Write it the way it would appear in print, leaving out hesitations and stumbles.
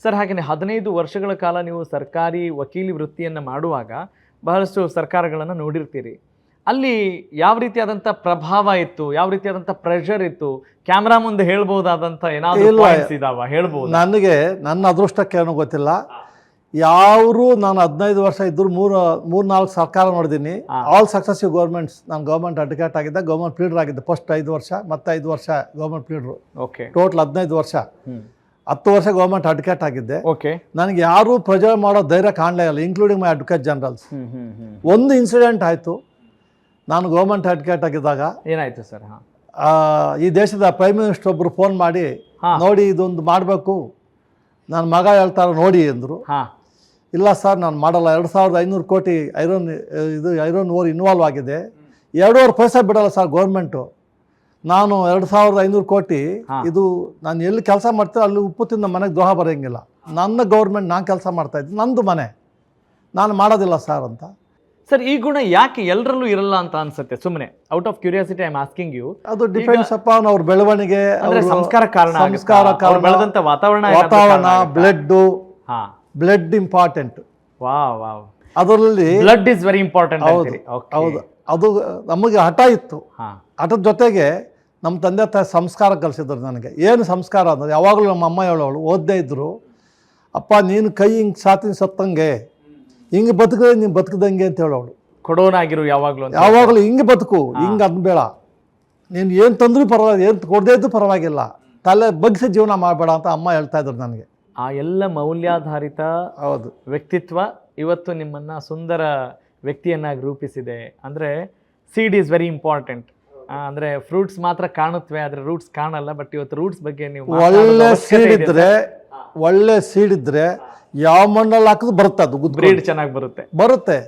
Sir ಹಾಗೆಯೇ 15 ವರ್ಷಗಳ ಕಾಲ ನೀವು ಸರ್ಕಾರಿ ವಕೀಲಿ ವೃತ್ತಿಯನ್ನು ಮಾಡುವಾಗ ಬಹಳಷ್ಟು ಸರ್ಕಾರಗಳನ್ನು ನೋಡಿರ್ತೀರಿ. ಅಲ್ಲಿ ಯಾವ ರೀತಿಯಾದಂಥ ಪ್ರಭಾವ ಇತ್ತು, ಯಾವ ರೀತಿಯಾದಂಥ ಪ್ರೆಷರ್ ಇತ್ತು? ಕ್ಯಾಮ್ರಾ ಮುಂದೆ ಹೇಳ್ಬೋದಾದಂಥ ಏನಾದರೂ ಪಾಯಿಂಟ್ಸ್ ಇದಾವ ಹೇಳ್ಬೋದು? ನನಗೆ ನನ್ನ ಅದೃಷ್ಟಕ್ಕೆ ಏನೋ ಗೊತ್ತಿಲ್ಲ. ಯಾರು ನಾನು 15 ವರ್ಷ ಇದ್ದರು 3-4 ಸರ್ಕಾರ ನೋಡಿದ್ದೀನಿ. All successive governments. ನಾನು ಗೌರ್ಮೆಂಟ್ ಅಡ್ವೊಕೇಟ್ ಆಗಿದ್ದೆ, ಗೌರ್ಮೆಂಟ್ ಪ್ಲೀಡರ್ ಆಗಿದ್ದೆ. ಫಸ್ಟ್ 5 ವರ್ಷ ಮತ್ತೆ 5 ವರ್ಷ ಗೌರ್ಮೆಂಟ್ ಪ್ಲೀಡರು. ಓಕೆ, ಟೋಟಲ್ 15 ವರ್ಷ. 10 ವರ್ಷ ಗೌರ್ಮೆಂಟ್ ಅಡ್ವೊಕೇಟ್ ಆಗಿದ್ದೆ. ಓಕೆ, ನನಗೆ ಯಾರೂ ಪ್ರೆಜರ್ ಮಾಡೋ ಧೈರ್ಯ ಕಾಣಲೇ ಇಲ್ಲ, ಇನ್ಕ್ಲೂಡಿಂಗ್ ಮೈ ಅಡ್ವೊಕೇಟ್ ಜನರಲ್ಸ್. ಒಂದು ಇನ್ಸಿಡೆಂಟ್ ಆಯಿತು. ನಾನು ಗೌರ್ಮೆಂಟ್ ಅಡ್ವೊಕೇಟ್ ಆಗಿದ್ದಾಗ ಏನಾಯ್ತು ಸರ್? ಈ ದೇಶದ ಪ್ರೈಮ್ ಮಿನಿಸ್ಟರ್ ಒಬ್ಬರು ಫೋನ್ ಮಾಡಿ, ನೋಡಿ ಇದೊಂದು ಮಾಡಬೇಕು, ನನ್ನ ಮಗ ಹೇಳ್ತಾರೆ ನೋಡಿ ಅಂದರು. ಇಲ್ಲ ಸರ್ ನಾನು ಮಾಡಲ್ಲ, 2500 ಕೋಟಿ ಐರನ್ ಓರ್ ಇನ್ವಾಲ್ವ್ ಆಗಿದೆ, 2.5 ಪೈಸೆ ಬಿಡಲ್ಲ ಸರ್ ಗೌರ್ಮೆಂಟು. ನಾನು 2500 ಕೋಟಿ ಇದು ನಾನು ಎಲ್ಲಿ ಕೆಲಸ ಮಾಡ್ತೀನಿ ಅಲ್ಲಿ ಉಪ್ಪು ತಿಂದ ಮನೆಗೆ ದ್ರೋಹ ಬರೋಂಗಿಲ್ಲ. ನನ್ನ ಗೌರ್ಮೆಂಟ್ ನಾನು ಕೆಲಸ ಮಾಡ್ತಾಯಿದ್ದೀನಿ, ನಂದು ಮನೆ, ನಾನು ಮಾಡೋದಿಲ್ಲ ಸರ್ ಅಂತ. ಸರ್ ಈ ಗುಣ ಯಾಕೆ ಎಲ್ಲರಲ್ಲೂ ಇರಲ್ಲ ಅಂತ ಅನ್ಸುತ್ತೆ? ಸುಮ್ಮನೆ out of curiosity I am asking you. ಅದು ಡಿಪೆಂಡ್ಸ್ ಅಪಾನ್ ಅವ್ರ ಬೆಳವಣಿಗೆ, ಸಂಸ್ಕಾರ ಕಾರಣ, ಬೆಳೆದಂತ ವಾತಾವರಣ, ಬ್ಲಡ್ ಇಂಪಾರ್ಟೆಂಟ್. ಅದರಲ್ಲಿ ಬ್ಲಡ್ ಇಸ್ ವೆರಿ ಇಂಪಾರ್ಟೆಂಟ್. ಹೌದು, ಅದು ನಮಗೆ ಹಠ ಇತ್ತು. ಹಠದ ಜೊತೆಗೆ ನಮ್ಮ ತಂದೆ ತಾಯಿ ಸಂಸ್ಕಾರ ಕಲಿಸಿದ್ರು ನನಗೆ. ಏನು ಸಂಸ್ಕಾರ ಅಂದರೆ, ಯಾವಾಗಲೂ ನಮ್ಮ ಅಮ್ಮ ಹೇಳೋಳು, ಓದದೇ ಇದ್ದರು, ಅಪ್ಪ ನೀನು ಕೈ ಹಿಂಗೆ ಸಾತಿನ ಸತ್ತಂಗೆ, ಹಿಂಗೆ ಬದುಕಿದ್ರೆ ನೀನು ಬದುಕದಂಗೆ ಅಂತ ಹೇಳೋಳು. ಕೊಡೋನಾಗಿರು ಯಾವಾಗಲೂ ಹಿಂಗೆ ಬದುಕು, ಹಿಂಗೆ ಅನ್ಬೇಡ, ನೀನು ಏನು ತಂದ್ರೂ ಪರವಾಗಿಲ್ಲ, ಏನು ಕೊಡದೇ ಇದ್ದು ಪರವಾಗಿಲ್ಲ, ತಲೆ ಬಗ್ಗಿಸಿ ಜೀವನ ಮಾಡಬೇಡ ಅಂತ ಅಮ್ಮ ಹೇಳ್ತಾ ಇದ್ರು ನನಗೆ. ಆ ಎಲ್ಲ ಮೌಲ್ಯಾಧಾರಿತ ವ್ಯಕ್ತಿತ್ವ ಇವತ್ತು ನಿಮ್ಮನ್ನು ಸುಂದರ ವ್ಯಕ್ತಿಯನ್ನಾಗಿ ರೂಪಿಸಿದೆ. ಅಂದರೆ ಸೀಡ್ ಈಸ್ ವೆರಿ ಇಂಪಾರ್ಟೆಂಟ್. ಅಂದರೆ ಫ್ರೂಟ್ಸ್ ಮಾತ್ರ ಕಾಣುತ್ತವೆ, ಆದರೆ ರೂಟ್ಸ್ ಕಾಣಲ್ಲ. ಬಟ್ ಇವತ್ತು ರೂಟ್ಸ್ ಬಗ್ಗೆ ನೀವು ಒಳ್ಳೆ ಸೀಡ್ ಇದ್ರೆ ಯಾವ ಮಣ್ಣಲ್ಲಿ ಹಾಕಿದ್ರು ಬರುತ್ತೆ, ಅದು ಬ್ರೀಡ್ ಚೆನ್ನಾಗಿ ಬರುತ್ತೆ.